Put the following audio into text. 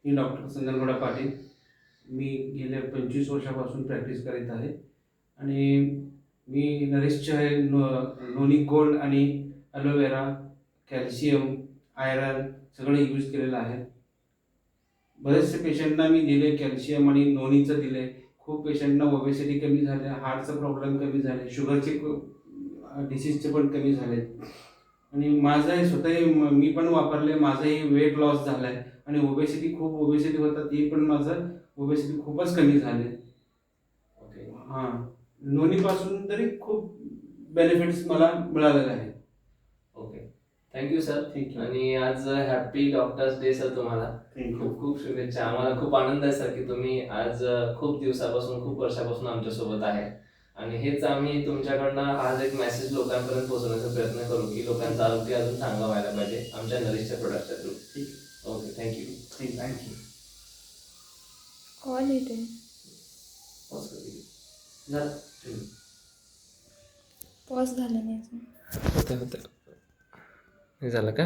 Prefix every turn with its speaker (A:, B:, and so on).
A: मी doctor संजनगौडा Patil. मी गेल्या 25 वर्षापासून practice करीत आहे आणि मी नरिशचे आहे नोनी गोल्ड आणि ॲलोवेरा, कॅल्शियम, आयरन सगळं यूज केलेलं आहे. बरेचसे पेशंटना मी दिले, कॅल्शियम आणि नोनीचं दिले. खूप पेशंटना ओबेसिटी कमी झाले, हार्टचा प्रॉब्लेम कमी झाले, शुगरचे डिसीजचे पण कमी झाले आणि माझंही स्वतःही मी पण वापरले. माझंही वेट लॉस झालं आहे आणि ओबेसिटी होता, ती पण माझं ओबेसिटी खूपच कमी झाले.
B: ओके.
A: हां, नोनीपासून तरी खूप बेनिफिट्स मला मिळालेले आहेत.
B: Okay, thank you sir.
A: थँक्यू.
B: आणि आज हॅपी डॉक्टर्स डे सर तुम्हाला.
A: थँक्यू.
B: खूप खूप शुभेच्छा. आम्हाला खूप आनंद आहे सर की तुम्ही आज खूप दिवसापासून खूप वर्षापासून आमच्यासोबत आहे आणि हेच आम्ही तुमच्याकडनं आज एक मेसेज लोकांपर्यंत पोहोचवण्याचा प्रयत्न करू की लोकांचं आरोग्य अजून चांगलं व्हायला पाहिजे आमच्या नरिशच्या प्रोडक्टच्या थ्रू. Okay, thank you.
A: थँक्यू.
C: कॉल येते.
B: झालं.
C: पॉज झाला नाही अजून.
B: होतं. हे झालं का?